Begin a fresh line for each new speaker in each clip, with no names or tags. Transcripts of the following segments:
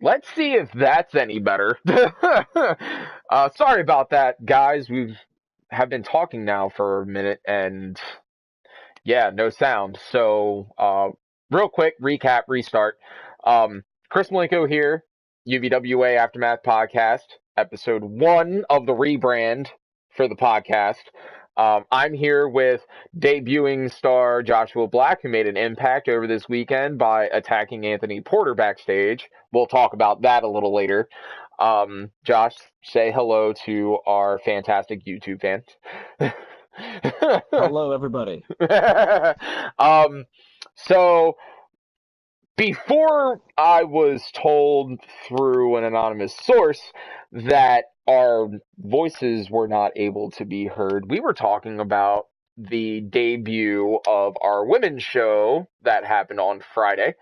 Let's see if that's any better. Sorry about that, guys. We have been talking now for a minute, and yeah, no sound. So, real quick recap, restart. Chris Malenko here, UVWA Aftermath Podcast, episode 1 of the rebrand for the podcast. I'm here with debuting star Joshua Black, who made an impact over this weekend by attacking Anthony Porter backstage. We'll talk about that a little later. Josh, say hello to our fantastic YouTube fans.
Hello, everybody.
So before I was told through an anonymous source that our voices were not able to be heard, we were talking about the debut of our women's show that happened on Friday.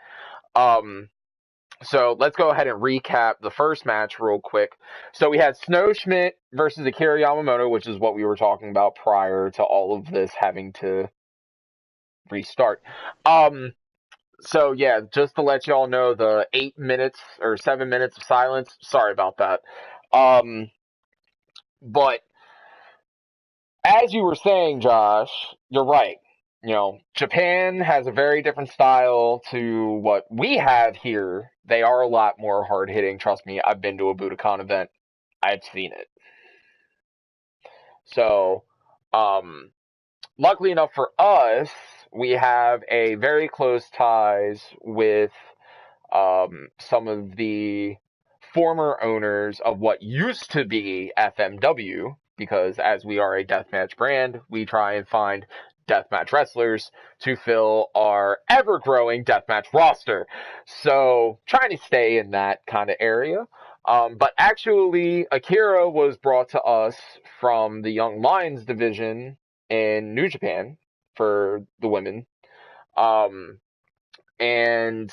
So let's go ahead and recap the first match real quick. So we had Snow Schmidt versus Akira Yamamoto, which is what we were talking about prior to all of this having to restart. So yeah, just to let y'all know, the 8 minutes or 7 minutes of silence, sorry about that. But as you were saying, Josh, you're right. You know, Japan has a very different style to what we have here. They are a lot more hard hitting. Trust me, I've been to a Budokan event. I've seen it. So, luckily enough for us, we have a very close ties with some of the former owners of what used to be FMW, because as we are a deathmatch brand, we try and find deathmatch wrestlers to fill our ever-growing deathmatch roster. So, trying to stay in that kind of area. But actually, Akira was brought to us from the Young Lions division in New Japan for the women. And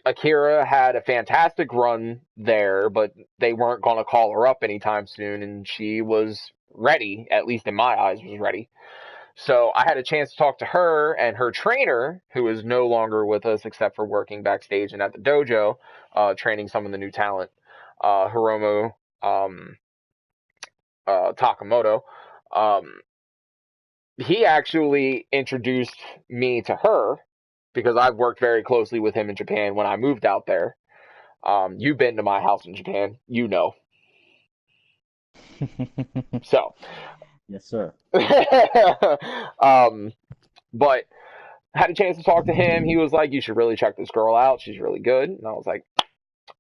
Akira had a fantastic run there, but they weren't going to call her up anytime soon, and she was ready, at least in my eyes, was ready. So I had a chance to talk to her and her trainer, who is no longer with us except for working backstage and at the dojo, training some of the new talent, Hiromu Takamoto. He actually introduced me to her because I've worked very closely with him in Japan when I moved out there. You've been to my house in Japan, you know. So,
Yes, sir.
But had a chance to talk to him. He was like, "You should really check this girl out. She's really good." And I was like,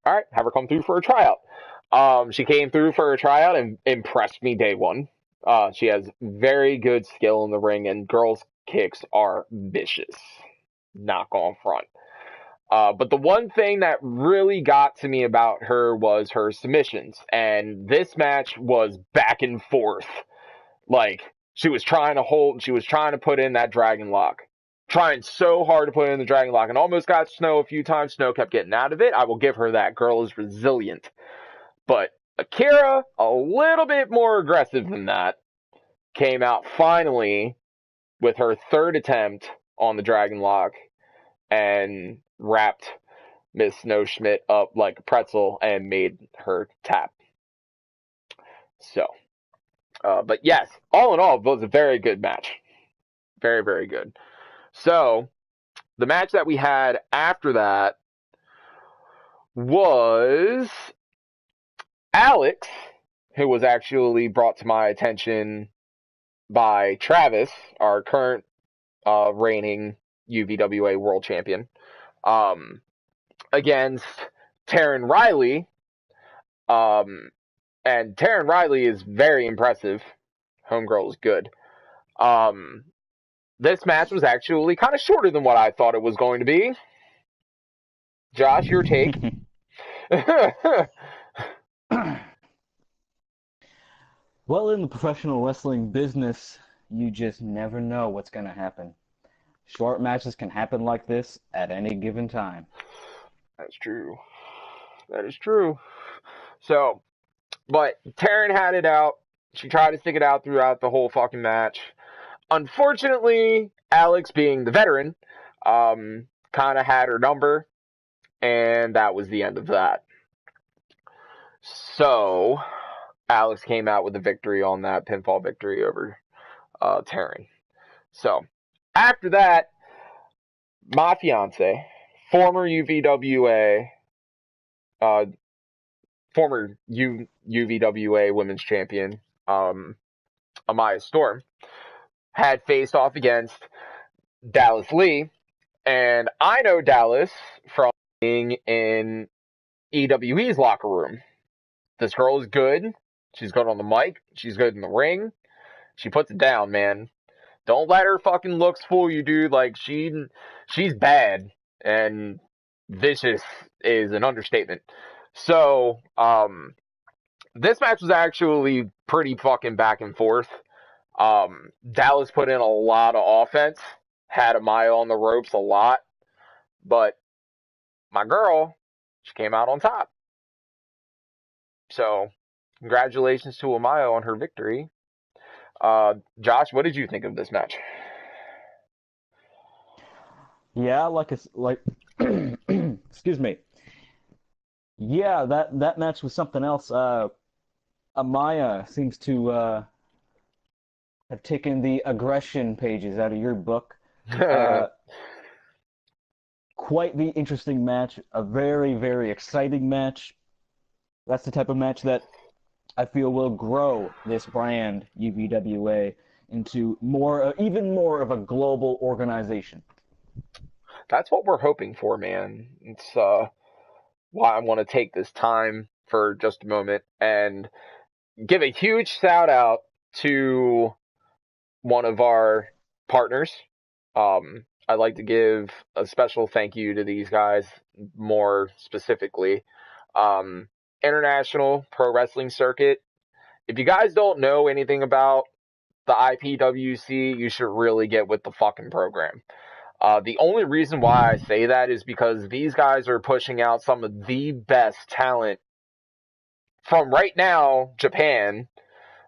"All right, have her come through for a tryout." She came through for a tryout and impressed me day one. She has very good skill in the ring, and girls' kicks are vicious. Not going front. But the one thing that really got to me about her was her submissions. And this match was back and forth. Like, she was trying to put in that dragon lock. Trying so hard to put in the dragon lock and almost got Snow a few times. Snow kept getting out of it. I will give her that. Girl is resilient. But Akira, a little bit more aggressive than that, came out finally with her third attempt on the dragon lock and wrapped Miss Snow Schmidt up like a pretzel and made her tap. So, but yes, all in all, it was a very good match. Very, very good. So, the match that we had after that was Alex, who was actually brought to my attention by Travis, our current reigning UVWA World Champion, against Taryn Riley. And Taryn Riley is very impressive. Homegirl is good. This match was actually kind of shorter than what I thought it was going to be. Josh, your take?
Well, in the professional wrestling business, you just never know what's going to happen. Short matches can happen like this at any given time.
That's true. That is true. So, but Taryn had it out. She tried to stick it out throughout the whole fucking match. Unfortunately, Alex, being the veteran, kind of had her number, and that was the end of that. So Alex came out with a victory on that pinfall victory over Taryn. So after that, my fiance, former UVWA, uh, former UVWA women's champion, Amaya Storm, had faced off against Dallas Lee. And I know Dallas from being in EWE's locker room. This girl is good. She's good on the mic. She's good in the ring. She puts it down, man. Don't let her fucking looks fool you, dude. Like, she's bad. And vicious is an understatement. So, this match was actually pretty fucking back and forth. Dallas put in a lot of offense, had Amaya on the ropes a lot, but my girl, she came out on top. So, congratulations to Amaya on her victory. Josh, what did you think of this match?
Yeah, excuse me. Yeah, that match was something else. Amaya seems to have taken the aggression pages out of your book. Uh, Quite the interesting match, a very, very exciting match. That's the type of match that I feel will grow this brand, UVWA, into even more of a global organization.
That's what we're hoping for, man. It's why I want to take this time for just a moment and give a huge shout out to one of our partners. I'd like to give a special thank you to these guys more specifically. International Pro Wrestling Circuit. If you guys don't know anything about the IPWC, you should really get with the fucking program. The only reason why I say that is because these guys are pushing out some of the best talent from right now, Japan.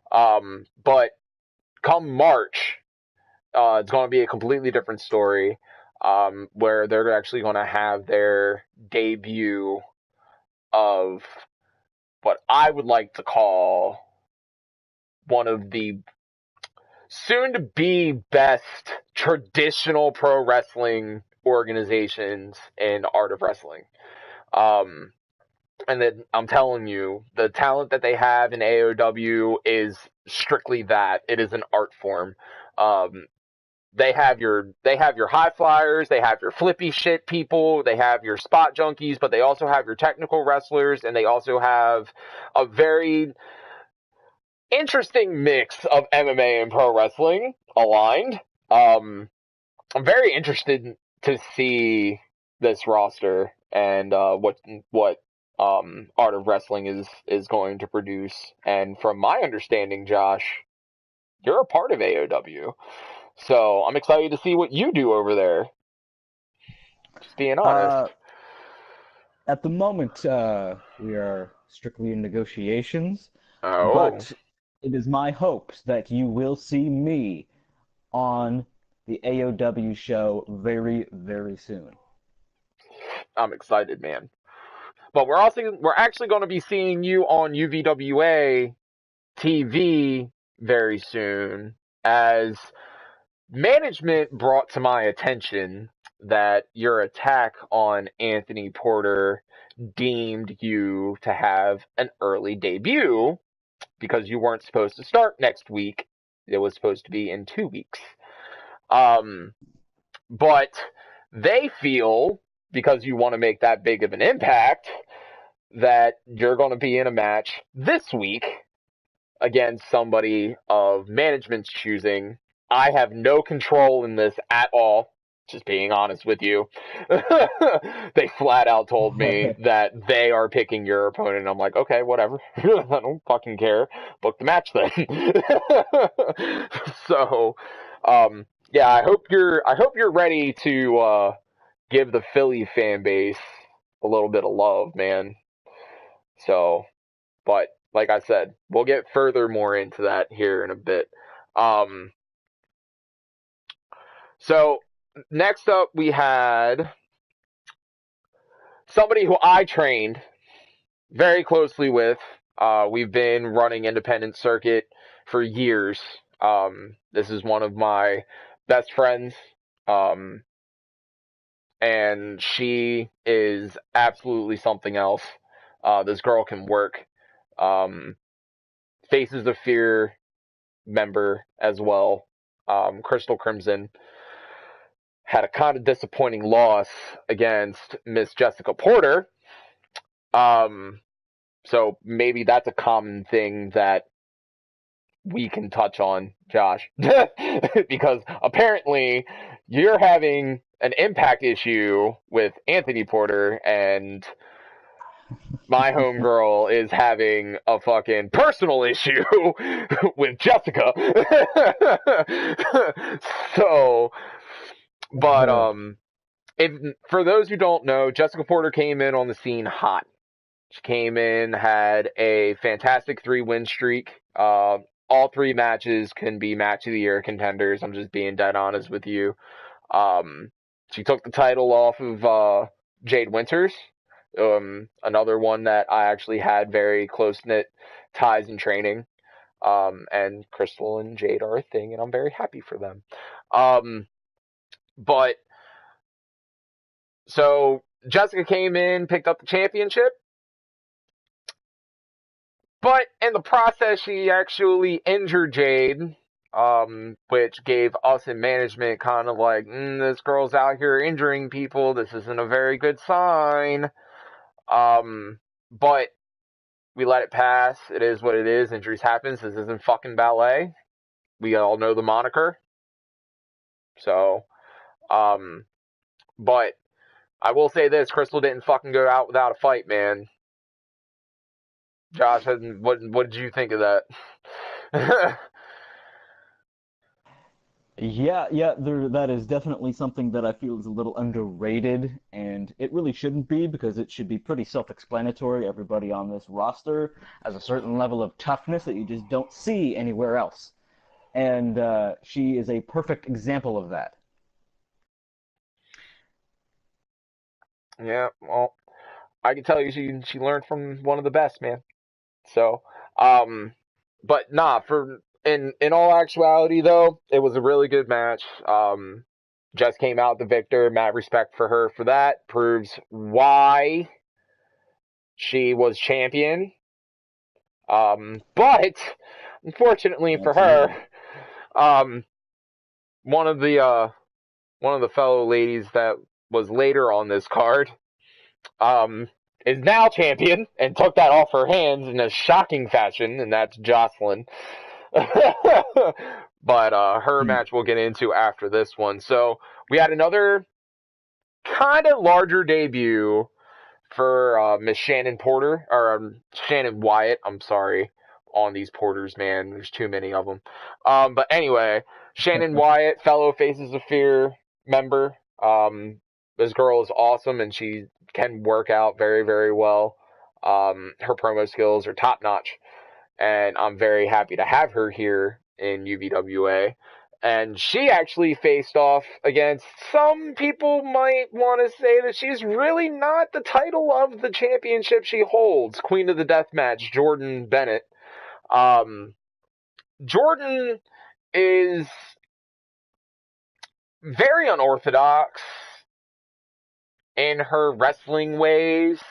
But come March, it's going to be a completely different story, where they're actually going to have their debut of what I would like to call one of the soon-to-be best traditional pro wrestling organizations in art of wrestling. And then I'm telling you, the talent that they have in AOW is strictly that. It is an art form. They have your high flyers, they have your flippy shit people, they have your spot junkies, but they also have your technical wrestlers, and they also have a very interesting mix of MMA and pro wrestling aligned. I'm very interested to see this roster and what Art of Wrestling is going to produce. And from my understanding, Josh, you're a part of AOW, so I'm excited to see what you do over there. Just being honest.
At the moment, we are strictly in negotiations,
Oh,
but it is my hopes that you will see me on the AOW show very, very soon.
I'm excited, man. But we're actually going to be seeing you on UVWA TV very soon, as management brought to my attention that your attack on Anthony Porter deemed you to have an early debut because you weren't supposed to start next week. It was supposed to be in 2 weeks. Um, but they feel, because you want to make that big of an impact, that you're going to be in a match this week against somebody of management's choosing. I have no control in this at all. Just being honest with you. They flat out told me that they are picking your opponent. I'm like, okay, whatever. I don't fucking care. Book the match then. So, yeah, I hope you're ready to give the Philly fan base a little bit of love, man. So, but like I said, we'll get more into that here in a bit. Um, so next up, we had somebody who I trained very closely with. We've been running independent circuit for years. This is one of my best friends. Um, and she is absolutely something else. This girl can work. Um, Faces of Fear member as well. Crystal Crimson had a kind of disappointing loss against Miss Jessica Porter. Um, so maybe that's a common thing that we can touch on, Josh, because apparently you're having an impact issue with Anthony Porter, and my homegirl is having a fucking personal issue with Jessica. So, but if, for those who don't know, Jessica Porter came in on the scene hot. She came in, had a fantastic 3-win streak. All 3 matches can be match of the year contenders. I'm just being dead honest with you. She took the title off of Jade Winters, another one that I actually had very close knit ties in training. And Crystal and Jade are a thing, and I'm very happy for them. But so Jessica came in, picked up the championship. But in the process, she actually injured Jade, which gave us in management kind of like, this girl's out here injuring people. This isn't a very good sign. But we let it pass. It is what it is. Injuries happen. This isn't fucking ballet. We all know the moniker. So, but I will say this: Crystal didn't fucking go out without a fight, man. Josh, what did you think of that?
Yeah, yeah, that is definitely something that I feel is a little underrated, and it really shouldn't be because it should be pretty self-explanatory. Everybody on this roster has a certain level of toughness that you just don't see anywhere else, and she is a perfect example of that.
Yeah, well, I can tell you she learned from one of the best, man. So, um, but nah, for in all actuality though, it was a really good match. Jess came out the victor. Mad respect for her for that. Proves why she was champion. But unfortunately for her,
Absolutely.
um, one of the one of the fellow ladies that was later on this card, um, is now champion and took that off her hands in a shocking fashion, and that's Jocelyn. But her
Hmm.
match we'll get into after this one. So we had another kind of larger debut for Miss Shannon Porter, or Shannon Wyatt. I'm sorry on these Porters, man. There's too many of them. But anyway, Shannon Wyatt, fellow Faces of Fear member. This girl is awesome, and she can work out very, very well. Her promo skills are top notch, and I'm very happy to have her here in UVWA. And she actually faced off against, some people might want to say that she's really not the title of the championship she holds, Queen of the Deathmatch, Jordan Bennett. Jordan is very unorthodox in her wrestling ways.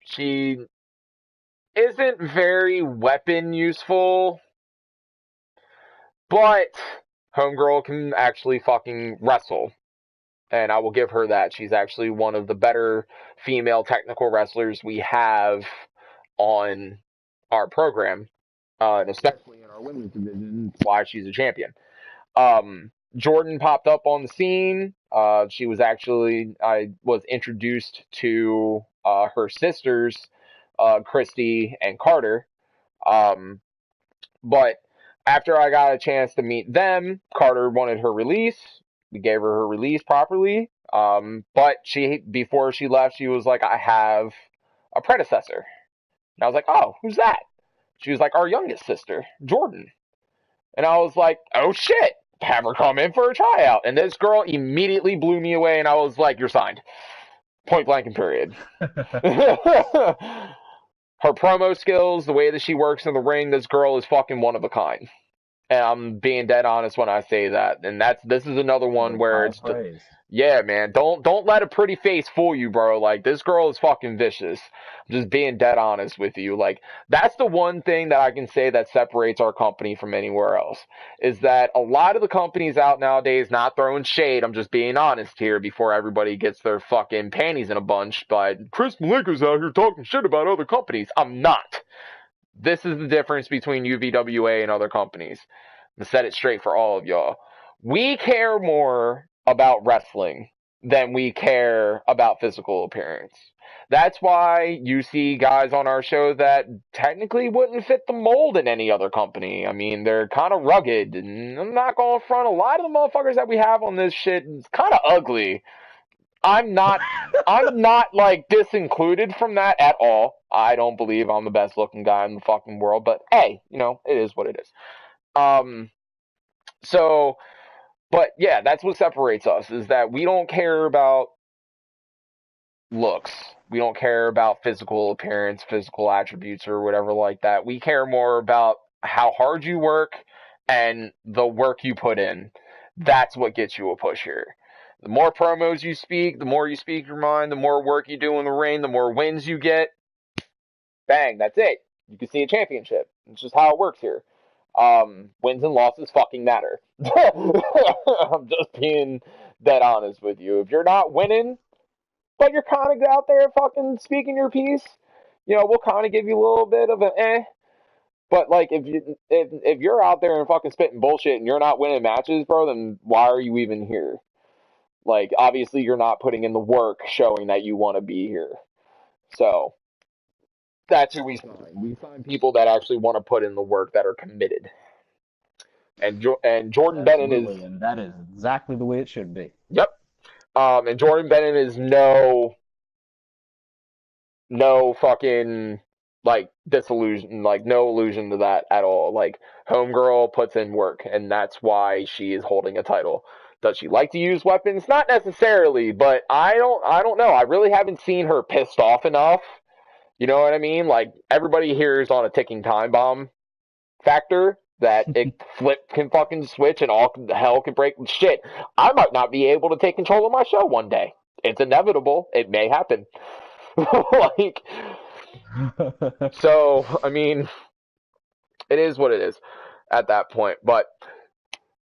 She isn't very weapon useful, but homegirl can actually fucking wrestle. And I will give her that. She's actually one of the better female technical wrestlers we have on our program, and especially in our women's division. That's why she's a champion. Jordan popped up on the scene. She was actually, I was introduced to her sisters, Christy and Carter. Um, but after I got a chance to meet them, Carter wanted her release. We gave her release properly. But before she left, she was like, I have a predecessor. And I was like, oh, who's that? She was like, our youngest sister, Jordan. And I was like, oh shit, have her come in for a tryout. And this girl immediately blew me away, and I was like, you're signed. Point blank and period. Her promo skills, the way that she works in the ring, this girl is fucking one of a kind. And I'm being dead honest when I say that. And this is another
That
one
is
where
high
it's
praise.
yeah, man. Don't let a pretty face fool you, bro. Like this girl is fucking vicious. I'm just being dead honest with you. Like that's the one thing that I can say that separates our company from anywhere else is that a lot of the companies out nowadays, not throwing shade, I'm just being honest here before everybody gets their fucking panties in a bunch, but Chris Malenko's out here talking shit about other companies. I'm not. This is the difference between UVWA and other companies. I'm gonna set it straight for all of y'all. We care more about wrestling than we care about physical appearance. That's why you see guys on our show that technically wouldn't fit the mold in any other company. I mean, they're kind of rugged, and I'm not going to front. A lot of the motherfuckers that we have on this shit is kind of ugly. I'm not like disincluded from that at all. I don't believe I'm the best looking guy in the fucking world, but hey, it is what it is. Um, so, but yeah, that's what separates us is that we don't care about looks. We don't care about physical appearance, physical attributes, or whatever like that. We care more about how hard you work and the work you put in. That's what gets you a push here. The more promos you speak, the more you speak your mind, the more work you do in the ring, the more wins you get. Bang, that's it. You can see a championship. It's just how it works here. Wins and losses fucking matter. I'm just being dead honest with you. If you're not winning, but you're kind of out there fucking speaking your piece, we'll kind of give you a little bit of an eh. But like, if you're out there and fucking spitting bullshit and you're not winning matches, bro, then why are you even here? Like, obviously, you're not putting in the work showing that you want to be here. So that's who we sign. We sign people that actually want to put in the work, that are committed. And Jordan Bennett is
Absolutely, and that is exactly the way it should be.
yep. And Jordan Bennett is no fucking like disillusion, like no illusion to that at all. Like homegirl puts in work, and that's why she is holding a title. Does she like to use weapons? Not necessarily, but I don't know. I really haven't seen her pissed off enough. You know what I mean? Like everybody here is on a ticking time bomb factor that it can fucking switch and all hell can break. Shit, I might not be able to take control of my show one day. It's inevitable. It may happen. Like, so, I mean, it is what it is at that point. But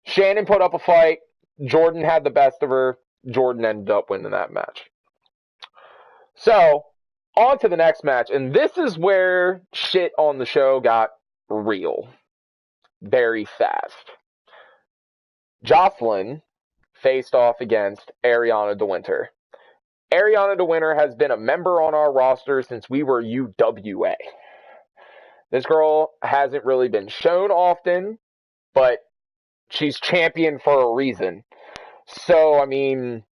Shannon put up a fight. Jordan had the best of her. Jordan ended up winning that match. So, on to the next match. And this is where shit on the show got real very fast. Jocelyn faced off against Ariana DeWinter. Ariana DeWinter has been a member on our roster since we were UWA. This girl hasn't really been shown often, but she's champion for a reason. So, I mean,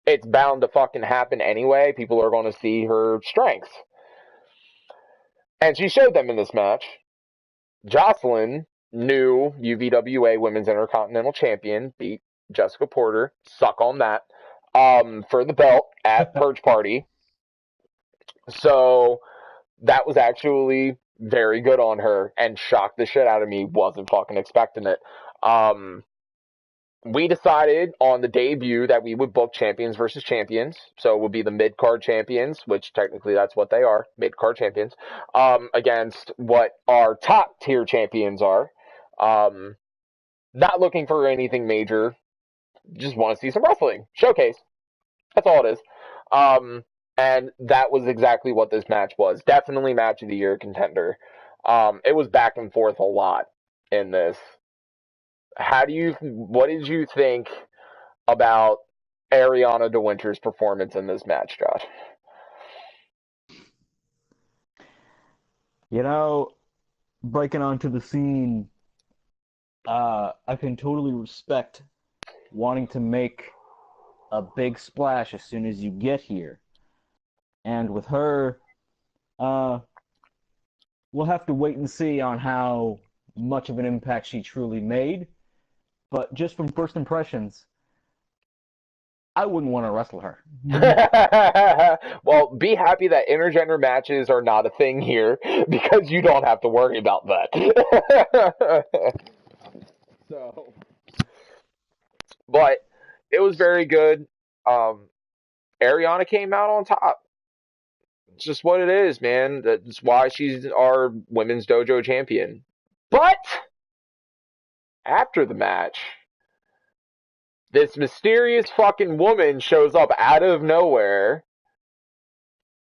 it's bound to fucking happen anyway. People are going to see her strengths. And she showed them in this match. Jocelyn, new UVWA Women's Intercontinental Champion, beat Jessica Porter. Suck on that. For the belt at Purge Party. So that was actually very good on her and shocked the shit out of me. Wasn't fucking expecting it. We decided on the debut that we would book champions versus champions. So it would be the mid-card champions, which technically that's what they are, mid-card champions, against what our top-tier champions are. Not looking for anything major. Just want to see some wrestling. Showcase. That's all it is. And that was exactly what this match was. Definitely match of the year contender. It was back and forth a lot in this. What did you think about Ariana DeWinter's performance in this match, Josh?
Breaking onto the scene, I can totally respect wanting to make a big splash as soon as you get here. And with her, we'll have to wait and see on how much of an impact she truly made. But just from first impressions, I wouldn't want to wrestle her.
Well, be happy that intergender matches are not a thing here because you don't have to worry about that. So, but it was very good. Um, Ariana came out on top. It's just what it is, man. That's why she's our women's dojo champion. But after the match, this mysterious fucking woman shows up out of nowhere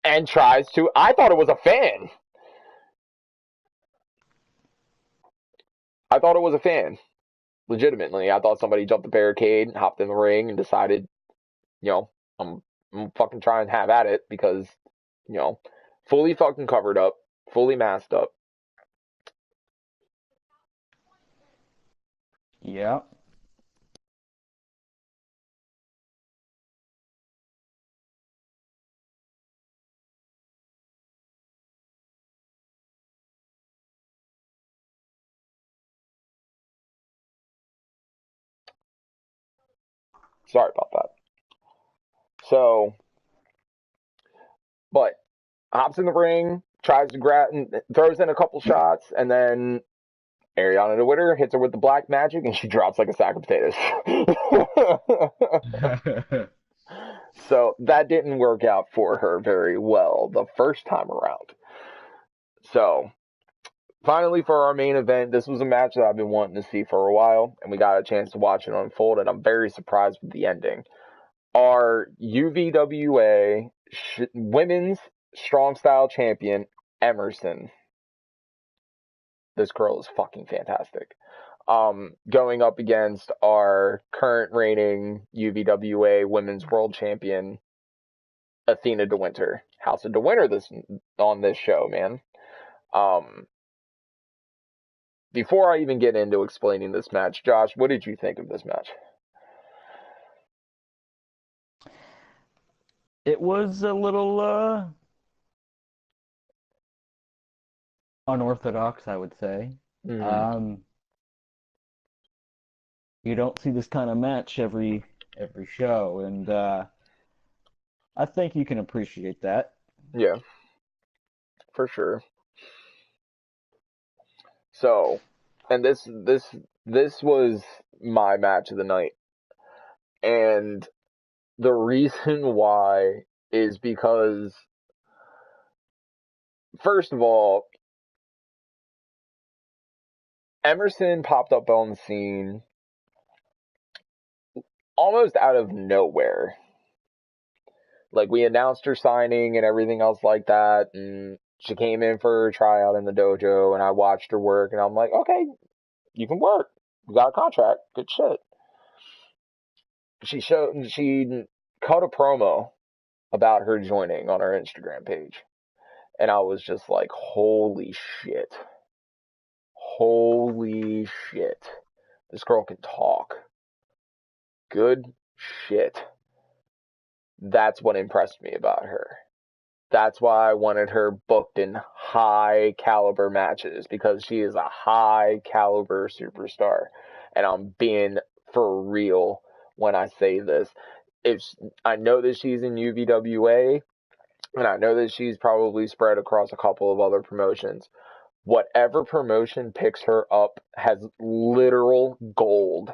and tries to. I thought it was a fan. I thought it was a fan. Legitimately. I thought somebody jumped the barricade, hopped in the ring, and decided, you know, I'm fucking trying to have at it because, you know, fully fucking covered up, fully masked up.
Yeah.
Sorry about that. So, but hops in the ring, tries to grab, and throws in a couple shots, and then Ariana DeWitter hits her with the black magic, and she drops like a sack of potatoes. So that didn't work out for her very well the first time around. So finally, for our main event, this was a match that I've been wanting to see for a while, and we got a chance to watch it unfold, and I'm very surprised with the ending. Our UVWA Women's Strong Style Champion, Emerson. This girl is fucking fantastic. Going up against our current reigning UVWA Women's World Champion, Athena DeWinter. House of DeWinter on this show, man. Before I even get into explaining this match, Josh, what did you think of this match?
It was a little unorthodox, I would say.
Mm,
Um, you don't see this kind of match every show, and I think you can appreciate that.
yeah, for sure. So, and this was my match of the night, and the reason why is because, first of all, Emerson popped up on the scene almost out of nowhere. Like, we announced her signing and everything else like that, and she came in for her tryout in the dojo, and I watched her work, and I'm like, okay, you can work. You got a contract. Good shit. She cut a promo about her joining on her Instagram page. And I was just like, holy shit. Holy shit. This girl can talk. Good shit. That's what impressed me about her. That's why I wanted her booked in high caliber matches, because she is a high caliber superstar. And I'm being for real when I say this. If I know that she's in UVWA, and I know that she's probably spread across a couple of other promotions. Whatever promotion picks her up has literal gold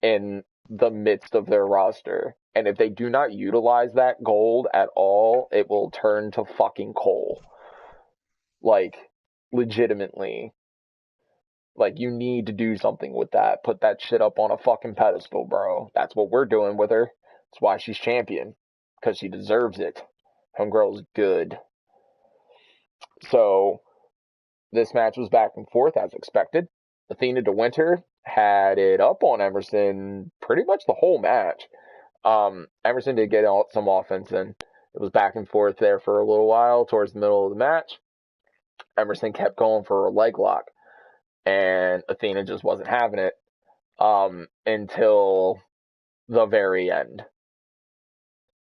in the midst of their roster. And if they do not utilize that gold at all, it will turn to fucking coal. Like, legitimately. Like, you need to do something with that. Put that shit up on a fucking pedestal, bro. That's what we're doing with her. That's why she's champion. Because she deserves it. Homegirl's good. So, this match was back and forth as expected. Athena DeWinter had it up on Emerson pretty much the whole match. Emerson did get some offense in. It was back and forth there for a little while towards the middle of the match. Emerson kept going for a leg lock, and Athena just wasn't having it until the very end.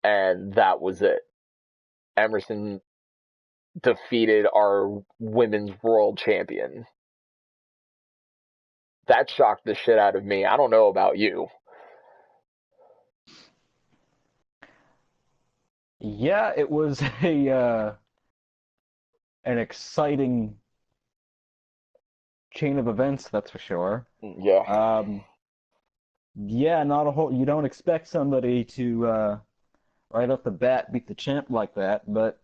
And that was it. Emerson defeated our women's world champion. That shocked the shit out of me. I don't know about you.
Yeah, it was a an exciting chain of events, that's for sure.
Yeah.
Um, yeah, not a whole. You don't expect somebody to right off the bat beat the champ like that, but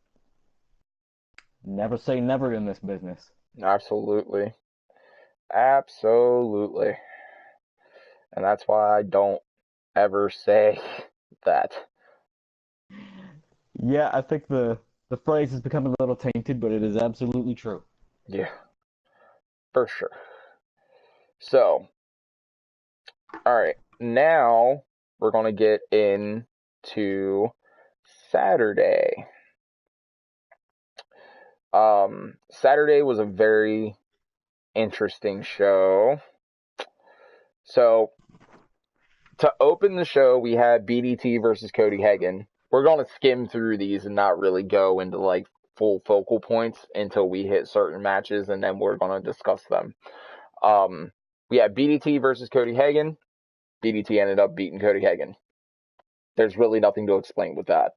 never say never in this business.
Absolutely. Absolutely. And that's why I don't ever say that.
Yeah, I think the phrase has become a little tainted, but it is absolutely true.
Yeah, for sure. So, all right. Now we're going to get into Saturday. Saturday was a very interesting show. So, to open the show, we had BDT versus Cody Hagan. We're going to skim through these and not really go into like full focal points until we hit certain matches, and then we're going to discuss them. We had BDT versus Cody Hagan. BDT ended up beating Cody Hagan. There's really nothing to explain with that.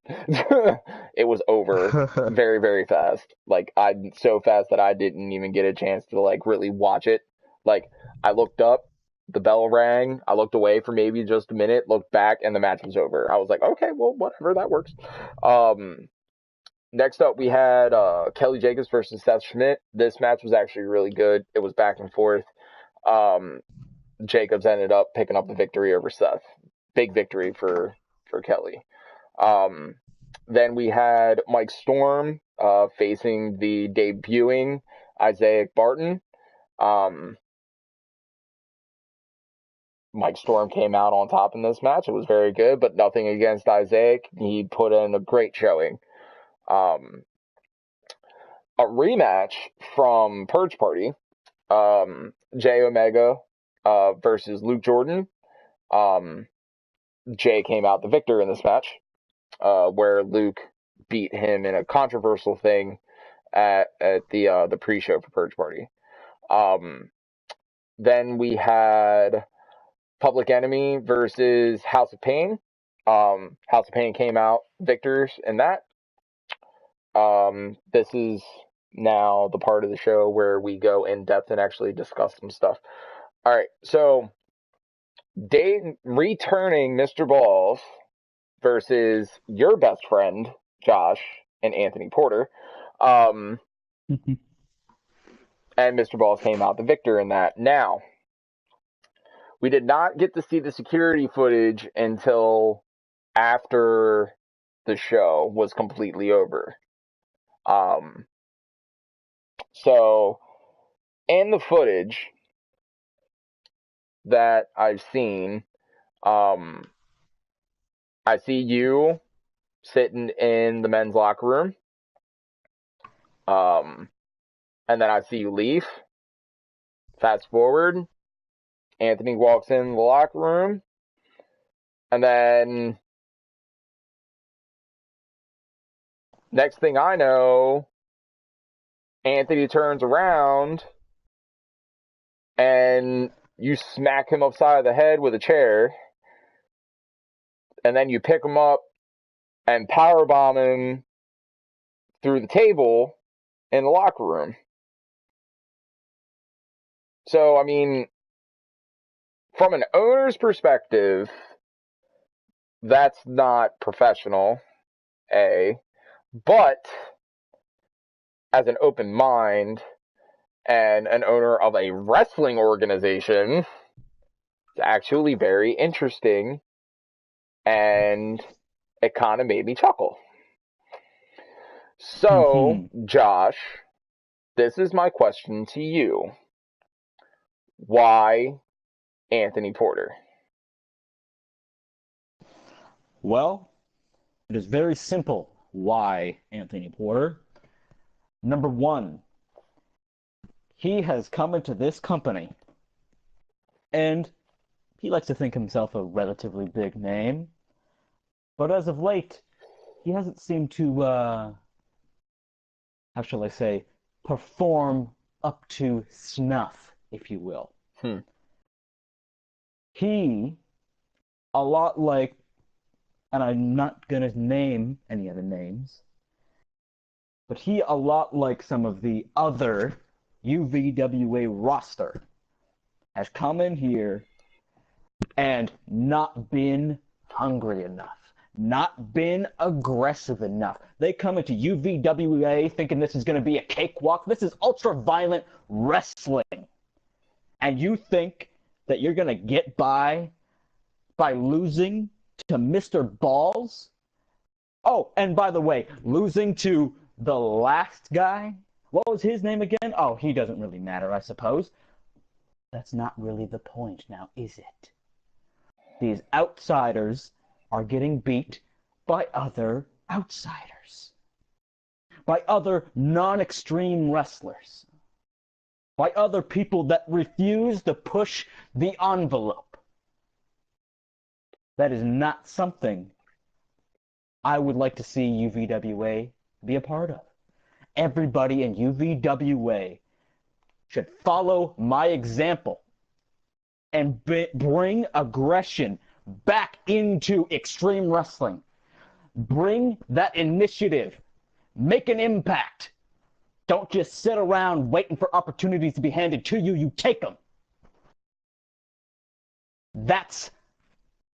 It was over very, very fast. Like, so fast that I didn't even get a chance to like really watch it. Like, I looked up, the bell rang, I looked away for maybe just a minute, looked back, and the match was over. I was like, okay, well, whatever, that works. Next up, we had Kelly Jacobs versus Seth Schmidt. This match was actually really good. It was back and forth. Um, Jacobs ended up picking up the victory over Seth. Big victory for Kelly. Um, then we had Mike Storm facing the debuting Isaiah Barton. Um, Mike Storm came out on top in this match. It was very good, but nothing against Isaac. He put in a great showing. Um, a rematch from Purge Party. Jay Omega versus Luke Jordan. Um, Jay came out the victor in this match, where Luke beat him in a controversial thing at the pre-show for Purge Party. Then we had Public Enemy versus House of Pain. House of Pain came out victors in that. This is now the part of the show where we go in depth and actually discuss some stuff. All right, so returning Mr. Balls versus your best friend Josh and Anthony Porter. And Mr. Balls came out the victor in that. Now, we did not get to see the security footage until after the show was completely over. So, in the footage that I've seen, I see you sitting in the men's locker room. And then I see you leave. Fast forward, Anthony walks in the locker room, and then next thing I know, Anthony turns around and you smack him upside the head with a chair, and then you pick him up and powerbomb him through the table in the locker room. So, I mean, from an owner's perspective, that's not professional, A. But as an open mind and an owner of a wrestling organization, it's actually very interesting, and it kind of made me chuckle. So, Josh, this is my question to you. Why Anthony Porter?
Well, it is very simple why Anthony Porter. Number one, he has come into this company and he likes to think himself a relatively big name. But as of late, he hasn't seemed to, how shall I say, perform up to snuff, if you will. He, a lot like and I'm not going to name any other names, but he, a lot like some of the other UVWA roster, has come in here and not been hungry enough, not been aggressive enough. They come into UVWA thinking this is going to be a cakewalk. This is ultra-violent wrestling. And you think that you're going to get by losing to Mr. Balls? Oh, and by the way, losing to the last guy? What was his name again? Oh, he doesn't really matter, I suppose. That's not really the point now, is it? These outsiders are getting beat by other outsiders, by other non-extreme wrestlers, by other people that refuse to push the envelope. That is not something I would like to see UVWA be a part of. Everybody in UVWA should follow my example and bring aggression back into extreme wrestling. Bring that initiative. Make an impact. Don't just sit around waiting for opportunities to be handed to you. You take them. That's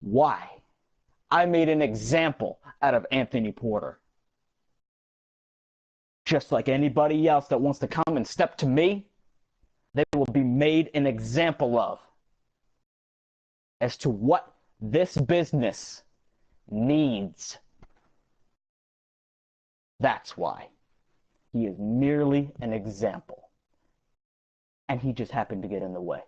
why I made an example out of Anthony Porter. Just like anybody else that wants to come and step to me, they will be made an example of as to what this business needs. That's why. He is merely an example. And he just happened to get in the way.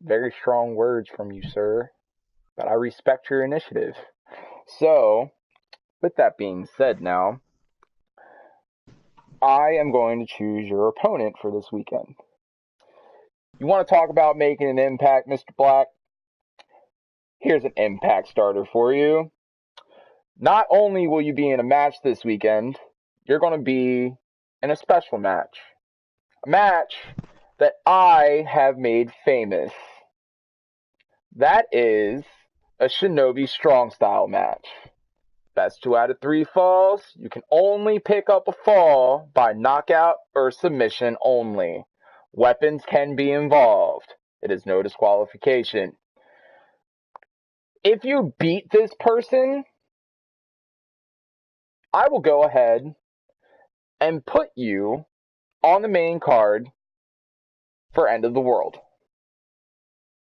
Very strong words from you, sir. But I respect your initiative. So, with that being said now, I am going to choose your opponent for this weekend. You want to talk about making an impact, Mr. Black? Here's an impact starter for you. Not only will you be in a match this weekend, you're going to be in a special match. A match that I have made famous. That is a Shinobi Strong Style match. Best 2 out of 3 falls. You can only pick up a fall by knockout or submission only. Weapons can be involved. It is no disqualification. If you beat this person, I will go ahead and put you on the main card for End of the World.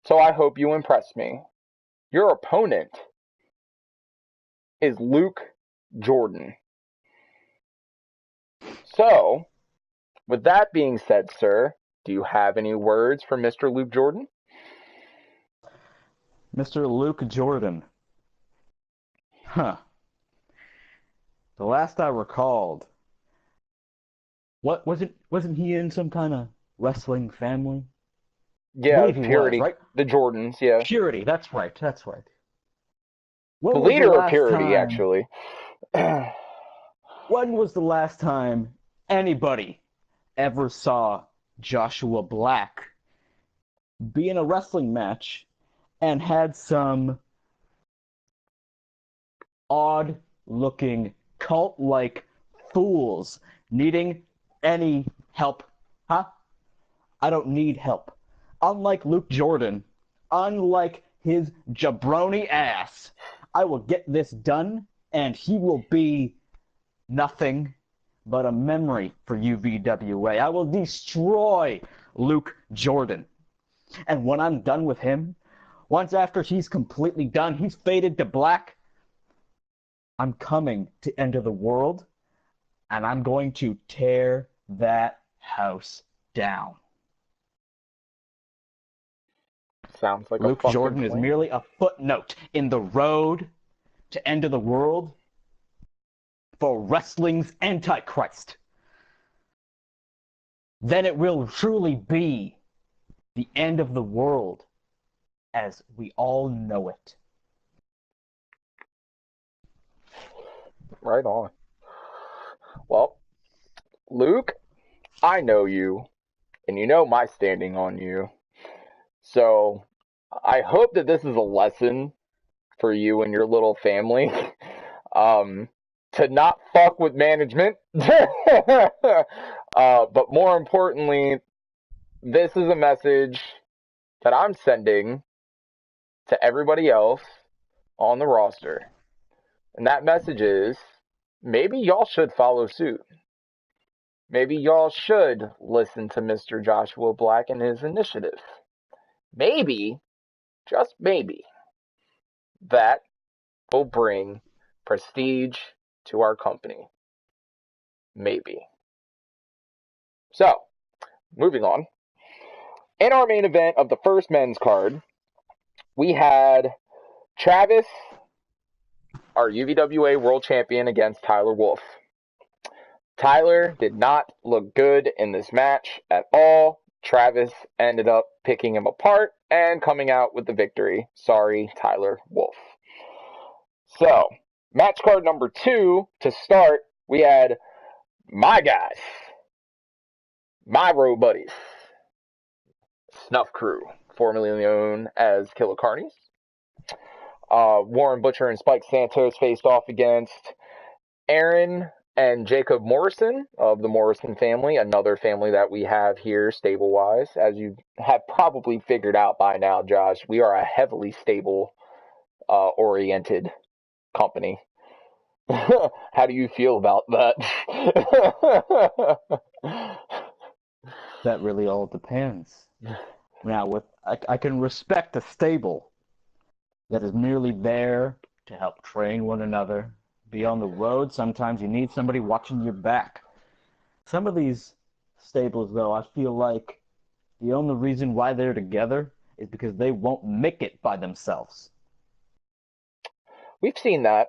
So I hope you impress me. Your opponent is Luke Jordan. So, with that being said, sir, do you have any words for Mr. Luke Jordan?
Mr. Luke Jordan. The last I recalled, wasn't he in some kind of wrestling family?
Yeah, Purity. Was, right? The Jordans, yeah.
Purity, that's right.
The leader of Purity, actually.
When was the last time anybody ever saw Joshua Black be in a wrestling match and had some odd-looking cult-like fools needing any help? I don't need help. Unlike Luke Jordan, unlike his jabroni ass, I will get this done, and he will be nothing but a memory for UVWA. I will destroy Luke Jordan. And when I'm done with him, once after he's completely done, he's faded to black, I'm coming to End of the World, and I'm going to tear that house down.
Sounds like
Luke Jordan is merely a footnote in the road to End of the World for wrestling's Antichrist. Then it will truly be the end of the world as we all know it.
Right on. Well, Luke, I know you, and you know my standing on you. So, I hope that this is a lesson for you and your little family. Um, to not fuck with management. But more importantly, this is a message that I'm sending to everybody else on the roster. And that message is maybe y'all should follow suit. Maybe y'all should listen to Mr. Joshua Black and his initiative. Maybe, just maybe, that will bring prestige to our company. Maybe. So, moving on. In our main event of the first men's card, we had Travis, our UVWA world champion, against Tyler Wolf. Tyler did not look good in this match at all. Travis ended up picking him apart and coming out with the victory. Sorry, Tyler Wolf. So, match card number 2 to start, we had my guys, my road buddies, Snuff Crew, formerly known as Killer Carnies. Warren Butcher and Spike Santos faced off against Aaron and Jacob Morrison of the Morrison family, another family that we have here stable-wise. As you have probably figured out by now, Josh, we are a heavily stable-oriented company. How do you feel about that?
That really all depends. Now, I can respect a stable that is merely there to help train one another. Be on the road, sometimes you need somebody watching your back. Some of these stables, though, I feel like the only reason why they're together is because they won't make it by themselves.
We've seen that.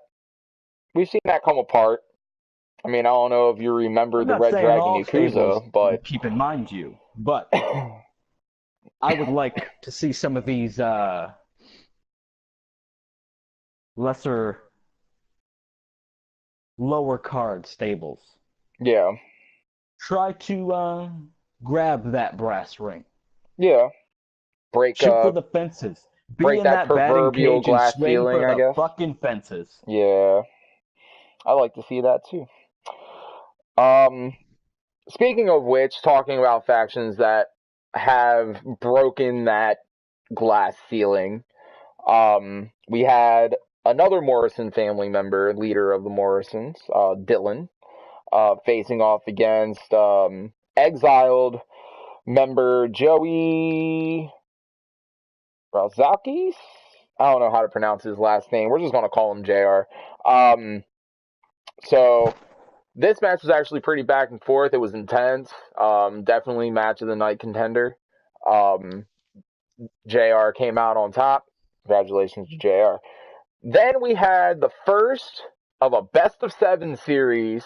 We've seen that come apart. I mean, I don't know if you remember
I'm
the
not
Red
saying
Dragon
all stables
Yakuza,
will
but
keep in mind you, but I would like to see some of these lesser, lower card stables
yeah,
try to grab that brass ring.
yeah, break
Shoot for the fences. Be
break
in
that
that batting
proverbial
cage and
glass
swing
ceiling,
for
I
the
guess.
fucking fences.
Yeah, I like to see that too. Um, Speaking of which, talking about factions that have broken that glass ceiling, we had another Morrison family member, leader of the Morrisons, Dylan, facing off against exiled member Joey Razakis. I don't know how to pronounce his last name. We're just going to call him JR. So this match was actually pretty back and forth. It was intense. Definitely match of the night contender. JR came out on top. Congratulations to JR. Then we had the first of a best of 7 series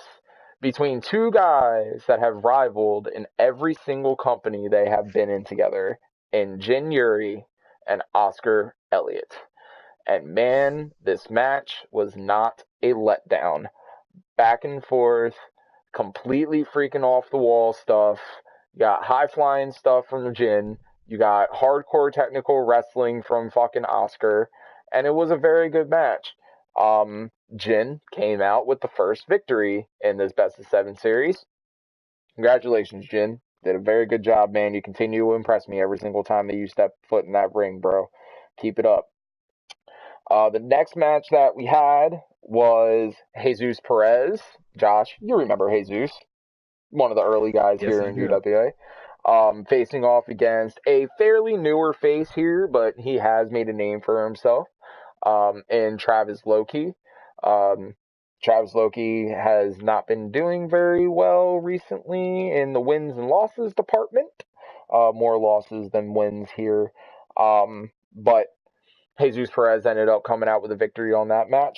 between two guys that have rivaled in every single company they have been in together, in Jin Yuri and Oscar Elliott. And man, this match was not a letdown. Back and forth, completely freaking off the wall stuff. You got high flying stuff from Jin. You got hardcore technical wrestling from fucking Oscar. And it was a very good match. Jin came out with the first victory in this best of 7 series. Congratulations, Jin. Did a very good job, man. You continue to impress me every single time that you step foot in that ring, bro. Keep it up. The next match that we had was Jesus Perez. Josh, you remember Jesus, one of the early guys
Yes,
here
I
in
do.
UWA. Facing off against a fairly newer face here, but he has made a name for himself, in Travis Loki. Travis Loki has not been doing very well recently in the wins and losses department. More losses than wins here. But Jesus Perez ended up coming out with a victory on that match.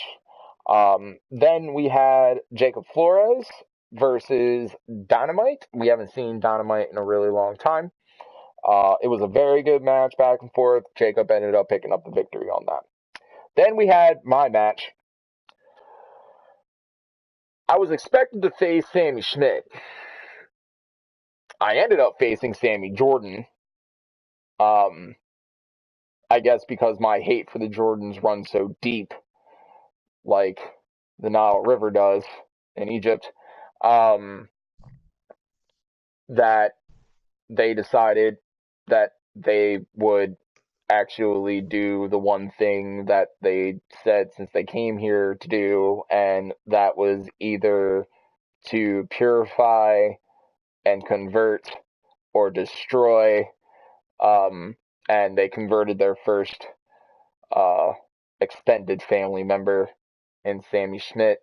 Then we had Jacob Flores versus Dynamite. We haven't seen Dynamite in a really long time. It was a very good match back and forth. Jacob ended up picking up the victory on that. Then we had my match. I was expected to face Sammy Schmidt. I ended up facing Sammy Jordan. Um, I guess because my hate for the Jordans runs so deep, like the Nile River does in Egypt, um, that they decided that they would actually do the one thing that they said since they came here to do, and that was either to purify and convert or destroy. And they converted their first uh, extended family member in Sammy Schmidt.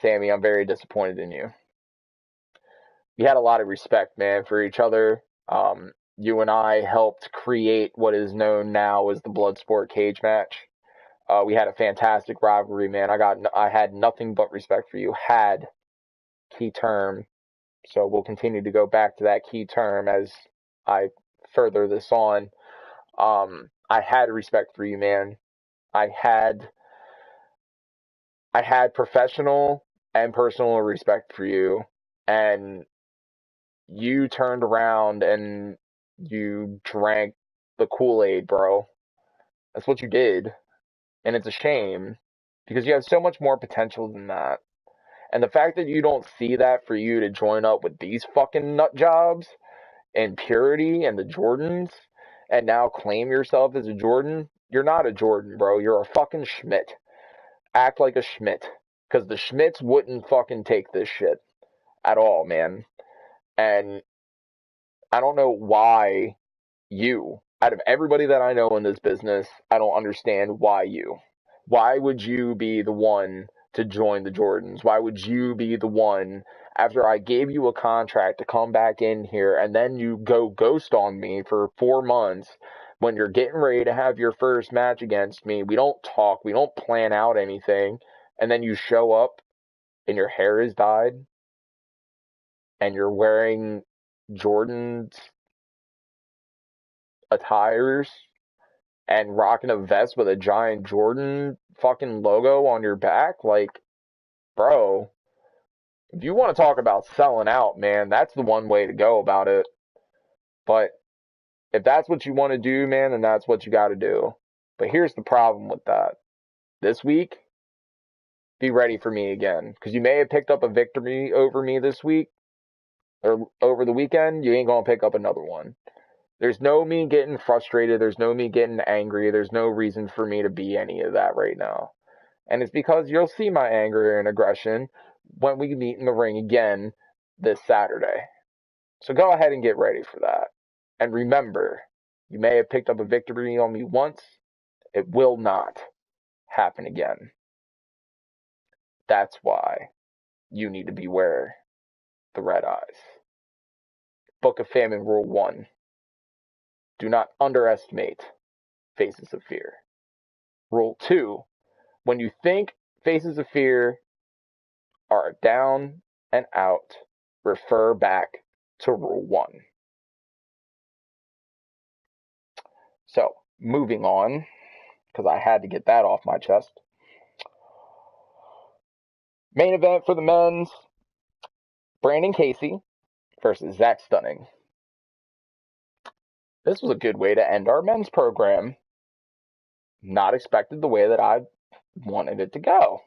Sammy, I'm very disappointed in you. We had a lot of respect, man, for each other. You and I helped create what is known now as the Bloodsport cage match. We had a fantastic rivalry, man. I had nothing but respect for you. Had, key term. So we'll continue to go back to that key term as I further this on. I had respect for you, man. I had professional and personal respect for you, and you turned around and you drank the Kool-Aid, bro. That's what you did. And it's a shame because you have so much more potential than that. And the fact that you don't see that for you to join up with these fucking nut jobs and Purity and the Jordans and now claim yourself as a Jordan, you're not a Jordan, bro. You're a fucking Schmidt. Act like a Schmidt. Because the Schmidts wouldn't fucking take this shit at all, man. And I don't know why out of everybody that I know in this business, I don't understand why you. Why would you be the one to join the Jordans? Why would you be the one, after I gave you a contract, to come back in here and then you go ghost on me for 4 months when you're getting ready to have your first match against me? We don't talk, we don't plan out anything, and then you show up and your hair is dyed and you're wearing Jordan's attires and rocking a vest with a giant Jordan fucking logo on your back. Like, bro, if you want to talk about selling out, man, that's the one way to go about it. But if that's what you want to do, man, then that's what you got to do. But here's the problem with that. This week, be ready for me again, because you may have picked up a victory over me this week or over the weekend. You ain't gonna pick up another one. There's no me getting frustrated. There's no me getting angry. There's no reason for me to be any of that right now. And it's because you'll see my anger and aggression when we meet in the ring again this Saturday. So go ahead and get ready for that. And remember, you may have picked up a victory on me once. It will not happen again. That's why you need to beware the red eyes. Book of Famine Rule 1. Do not underestimate Faces of Fear. Rule 2. When you think Faces of Fear are down and out, refer back to Rule 1. So, moving on, because I had to get that off my chest. Main event for the men's, Brandon Casey versus Zach Stunning. This was a good way to end our men's program. Not expected the way that I wanted it to go.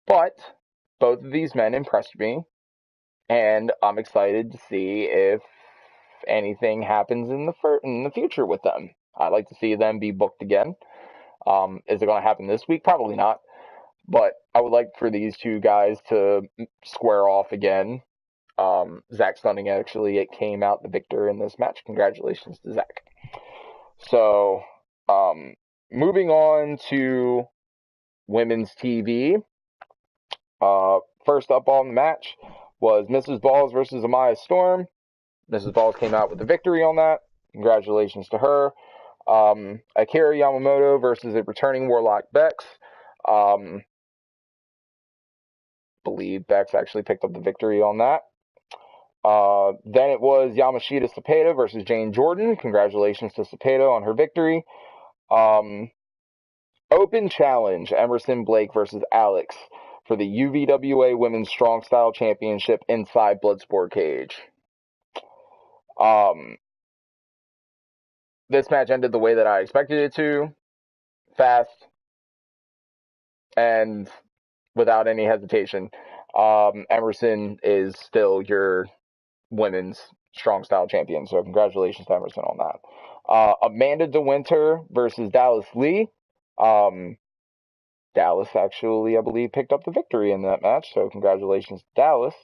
But both of these men impressed me, and I'm excited to see if anything happens in the future with them. I'd like to see them be booked again. Is it going to happen this week? Probably not. But I would like for these two guys to square off again. Zach Stunning actually came out the victor in this match. Congratulations to Zach. So, moving on to women's TV. First up on the match was Mrs. Balls versus Amaya Storm. Mrs. Balls came out with the victory on that. Congratulations to her. Akira Yamamoto versus a returning Warlock Bex. Believe Bex actually picked up the victory on that. Then it was Yamashita Cepeda versus Jane Jordan. Congratulations to Cepeda on her victory. Open challenge, Emerson Blake versus Alex for the UVWA Women's Strong Style Championship inside Bloodsport cage. this match ended the way that I expected it to, fast and without any hesitation. Emerson is still your women's strong style champion, so congratulations to Emerson on that. Amanda DeWinter versus Dallas Lee. Dallas actually, I believe, picked up the victory in that match, so congratulations to Dallas.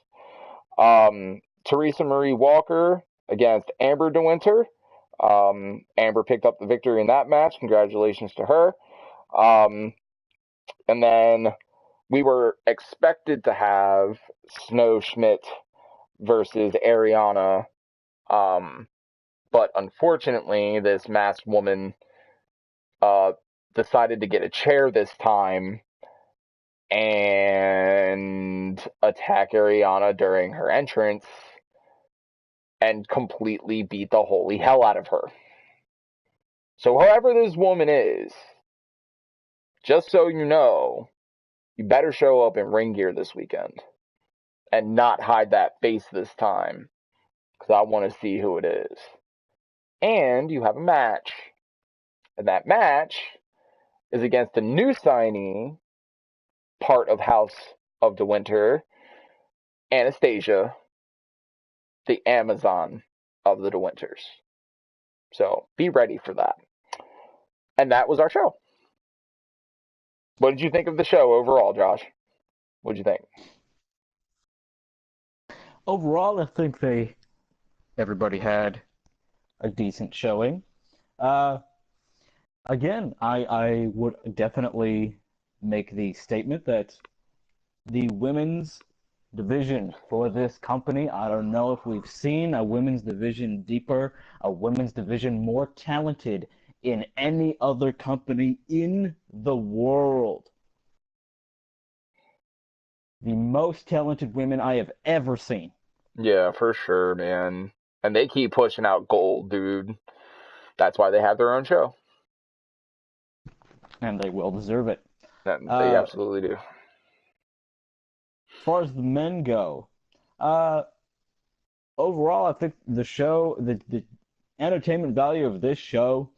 Teresa Marie Walker against Amber DeWinter. Amber picked up the victory in that match. Congratulations to her. And then we were expected to have Snow Schmidt versus Ariana. But unfortunately, this masked woman decided to get a chair this time and attack Ariana during her entrance and completely beat the holy hell out of her. So whoever this woman is, just so you know, you better show up in ring gear this weekend and not hide that face this time, because I want to see who it is. And you have a match, and that match is against a new signee, part of House of the Winter, Anastasia, the Amazon of the Winters. So be ready for that. And that was our show. What did you think of the show overall, Josh? What did you think?
Overall, I think everybody had a decent showing. Again, I would definitely make the statement that the women's division for this company, I don't know if we've seen a women's division deeper, a women's division more talented in any other company in the world. The most talented women I have ever seen.
Yeah, for sure, man. And they keep pushing out gold, dude. That's why they have their own show.
And they will deserve it.
They absolutely do.
As far as the men go, overall, I think the show, the entertainment value of this show,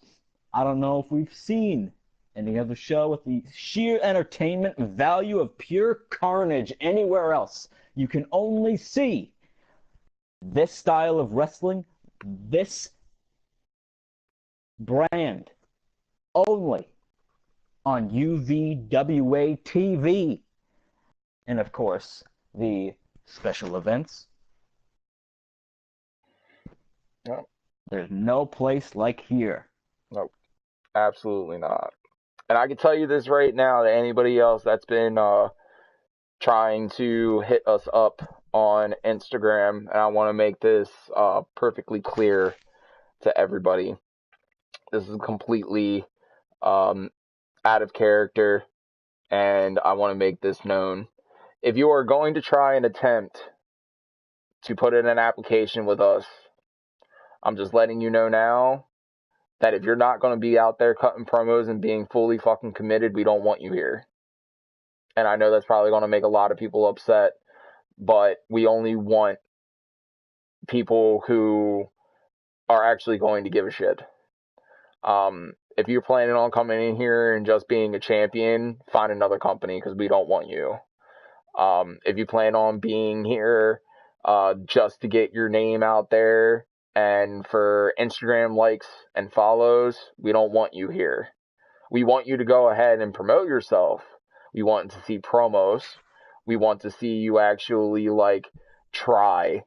I don't know if we've seen any other show with the sheer entertainment value of pure carnage anywhere else. You can only see this style of wrestling, this brand, only on UVWA TV. And of course, the special events.
No.
There's no place like here.
Nope. Absolutely not. And I can tell you this right now to anybody else that's been trying to hit us up on Instagram, and I want to make this perfectly clear to everybody. This is completely out of character, and I want to make this known. If you are going to try and attempt to put in an application with us, I'm just letting you know now that if you're not going to be out there cutting promos and being fully fucking committed, we don't want you here. And I know that's probably going to make a lot of people upset, but we only want people who are actually going to give a shit. If you're planning on coming in here and just being a champion, find another company, because we don't want you. If you plan on being here just to get your name out there and for Instagram likes and follows, we don't want you here. We want you to go ahead and promote yourself. We want to see promos. We want to see you actually, try.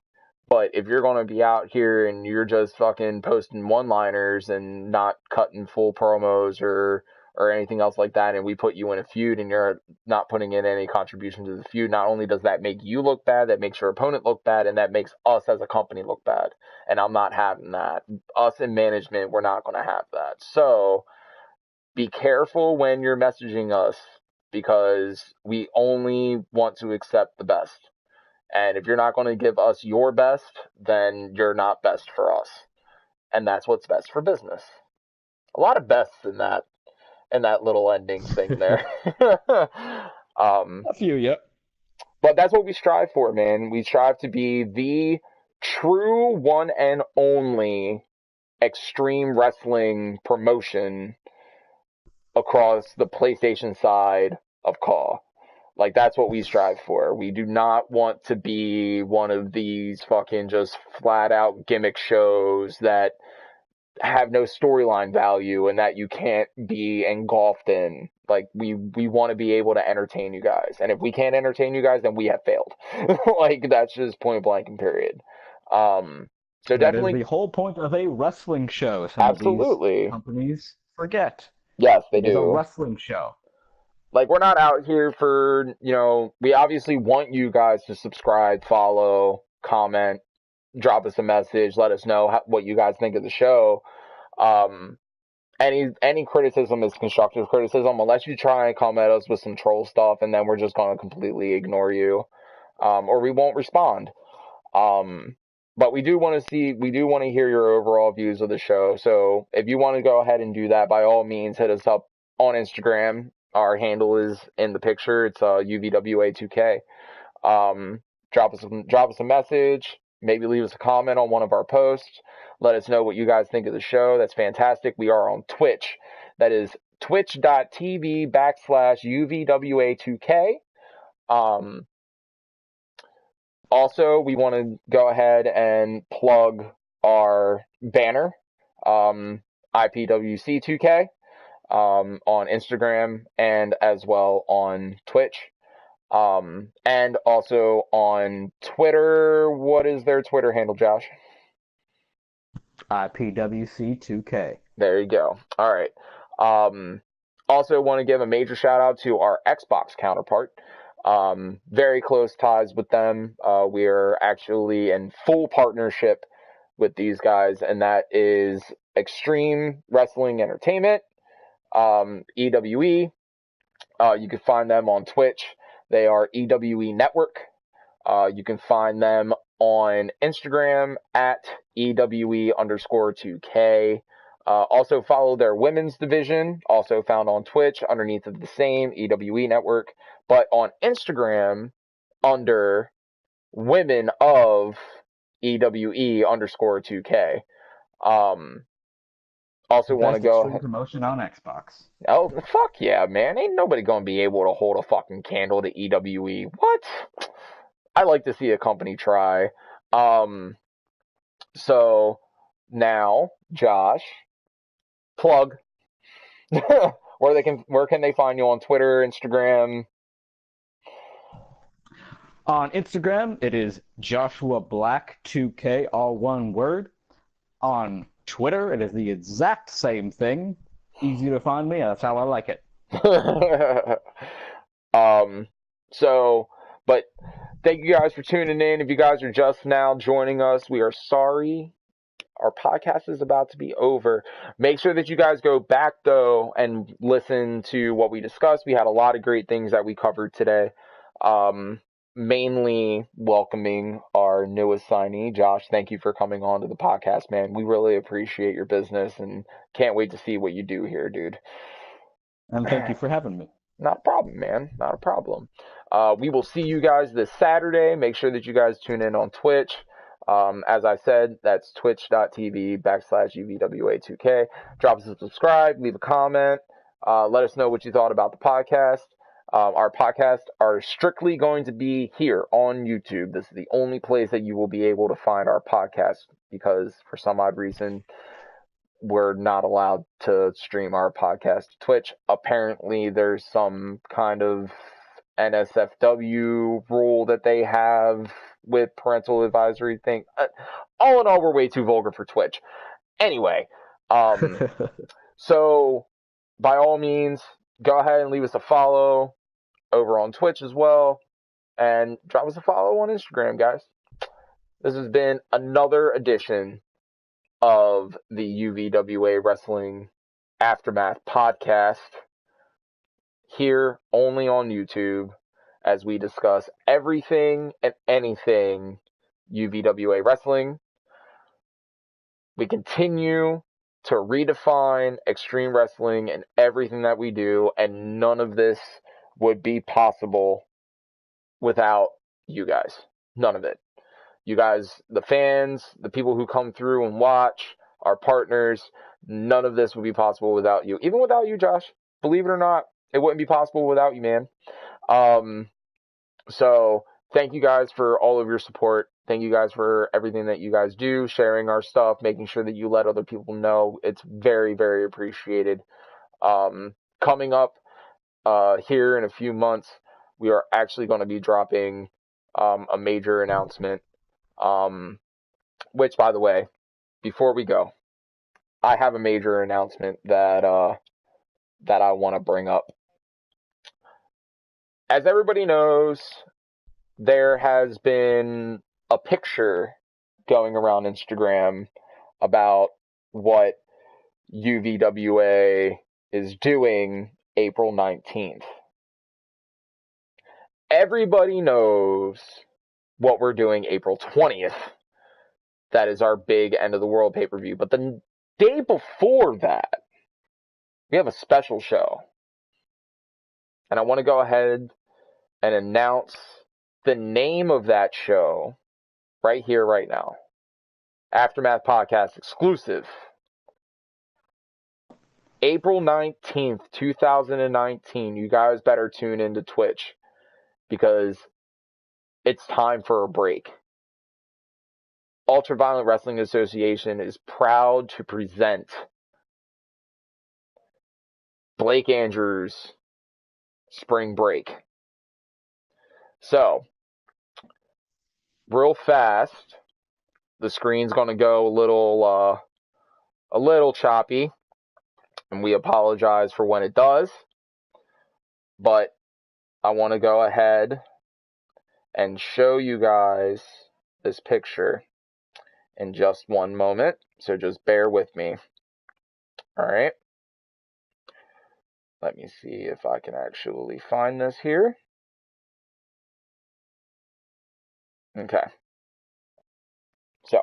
But if you're going to be out here and you're just fucking posting one-liners and not cutting full promos or anything else like that, and we put you in a feud and you're not putting in any contribution to the feud, not only does that make you look bad, that makes your opponent look bad, and that makes us as a company look bad. And I'm not having that. Us in management, we're not going to have that. So be careful when you're messaging us, because we only want to accept the best. And if you're not going to give us your best, then you're not best for us. And that's what's best for business. A lot of bests in that little ending thing there.
A few, yep.
But that's what we strive for, man. We strive to be the true one and only extreme wrestling promotion across the PlayStation side of Call. Like, that's what we strive for. We do not want to be one of these fucking just flat out gimmick shows that have no storyline value and that you can't be engulfed in. Like, we want to be able to entertain you guys. And if we can't entertain you guys, then we have failed. Like, that's just point blank and period. So
That is
definitely,
the whole point of a wrestling show. Some of these
absolutely.
companies forget.
Yes, they
It is a
do.
wrestling show.
Like, we're not out here for, we obviously want you guys to subscribe, follow, comment, drop us a message, let us know what you guys think of the show. Any criticism is constructive criticism, unless you try and come at us with some troll stuff, and then we're just going to completely ignore you, or we won't respond. But we do want to hear your overall views of the show. So if you want to go ahead and do that, by all means, hit us up on Instagram. Our handle is in the picture. It's UVWA 2K. Drop us a message. Maybe leave us a comment on one of our posts. Let us know what you guys think of the show. That's fantastic. We are on Twitch. That is twitch.tv/UVWA2K. Also, we want to go ahead and plug our banner, IPWC2K, on Instagram and as well on Twitch. And also on Twitter. What is their Twitter handle, Josh?
IPWC2K.
There you go. All right. Also want to give a major shout out to our Xbox counterpart. Very close ties with them. We are actually in full partnership with these guys, and that is Extreme Wrestling Entertainment, EWE. You can find them on Twitch. They are EWE Network. You can find them on Instagram at EWE_2K. Also follow their women's division, also found on Twitch underneath of the same EWE Network, but on Instagram under women of EWE_2K. Also want to
Best
go.
extreme promotion on Xbox.
Oh, fuck yeah, man. Ain't nobody gonna be able to hold a fucking candle to EWE. What? I like to see a company try. So now, Josh, plug. Where can they find you on Twitter, Instagram?
On Instagram, it is Joshua Black 2K, all one word. On Twitter, it is the exact same thing. Easy to find me. That's how I like it.
But thank you guys for tuning in. If you guys are just now joining us, we are sorry. Our podcast is about to be over. Make sure that you guys go back, though, and listen to what we discussed. We had a lot of great things that we covered today. Mainly welcoming our newest signee, Josh. Thank you for coming on to the podcast, man. We really appreciate your business and can't wait to see what you do here, dude.
And thank you for having me.
Not a problem, man. Not a problem. We will see you guys this Saturday. Make sure that you guys tune in on Twitch. As I said, that's twitch.tv/UVWA2K. Drop us a subscribe, leave a comment. Let us know what you thought about the podcast. Our podcasts are strictly going to be here on YouTube. This is the only place that you will be able to find our podcast because for some odd reason, we're not allowed to stream our podcast to Twitch. Apparently, there's some kind of NSFW rule that they have with parental advisory thing. All in all, we're way too vulgar for Twitch. Anyway, so by all means, go ahead and leave us a follow over on Twitch as well, and drop us a follow on Instagram, guys. This has been another edition of the UVWA Wrestling Aftermath podcast, here only on YouTube, as we discuss everything and anything UVWA Wrestling. We continue to redefine extreme wrestling and everything that we do, and none of this would be possible without you guys. None of it. You guys, the fans, the people who come through and watch, our partners. None of this would be possible without you. Even without you, Josh. Believe it or not, it wouldn't be possible without you, man. So thank you guys for all of your support. Thank you guys for everything that you guys do, sharing our stuff, making sure that you let other people know. It's very, very appreciated. Coming up here in a few months, we are actually going to be dropping a major announcement. Which, by the way, before we go, I have a major announcement that I want to bring up. As everybody knows, there has been a picture going around Instagram about what UVWA is doing April 19th. Everybody knows what we're doing April 20th. That is our big end of the world pay-per-view. But the day before that, we have a special show. And I want to go ahead and announce the name of that show right here, right now. Aftermath Podcast exclusive. April 19th, 2019. You guys better tune into Twitch because it's time for a break. Ultraviolent Wrestling Association is proud to present Blake Andrews' Spring Break. So, real fast, the screen's going to go a little choppy, and we apologize for when it does, but I want to go ahead and show you guys this picture in just one moment, so just bear with me. All right. Let me see if I can actually find this here. Okay. So,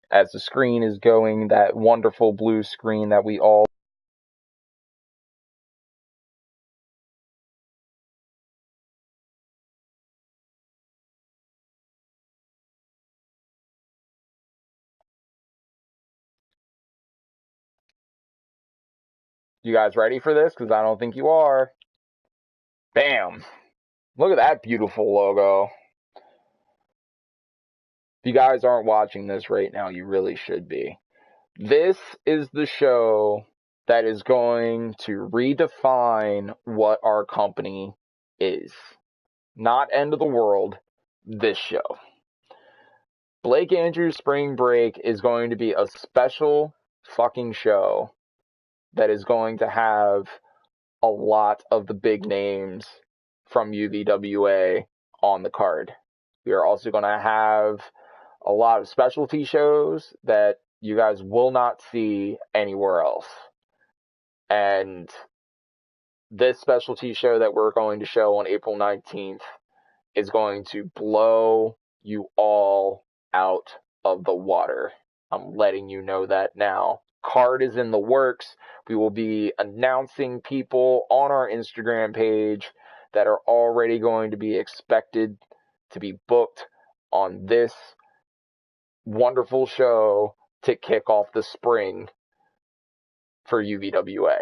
as the screen is going, that wonderful blue screen that we all You guys ready for this? Because I don't think you are. Bam! Look at that beautiful logo. If you guys aren't watching this right now, you really should be. This is the show that is going to redefine what our company is. Not end of the world, this show. Blake Andrews' Spring Break is going to be a special fucking show that is going to have a lot of the big names from UVWA on the card. We are also going to have a lot of specialty shows that you guys will not see anywhere else. And this specialty show that we're going to show on April 19th is going to blow you all out of the water. I'm letting you know that now. Card is in the works. We will be announcing people on our Instagram page that are already going to be expected to be booked on this wonderful show to kick off the spring for UVWA.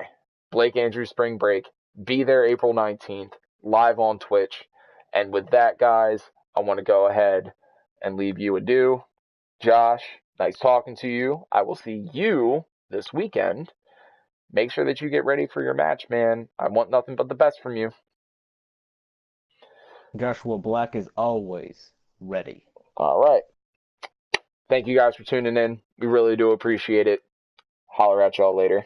Blake Andrews Spring Break. Be there April 19th, live on Twitch. And with that, guys, I want to go ahead and leave you adieu. Josh, nice talking to you. I will see you this weekend. Make sure that you get ready for your match, man. I want nothing but the best from you.
Joshua Black is always ready.
All right. Thank you guys for tuning in. We really do appreciate it. Holler at y'all later.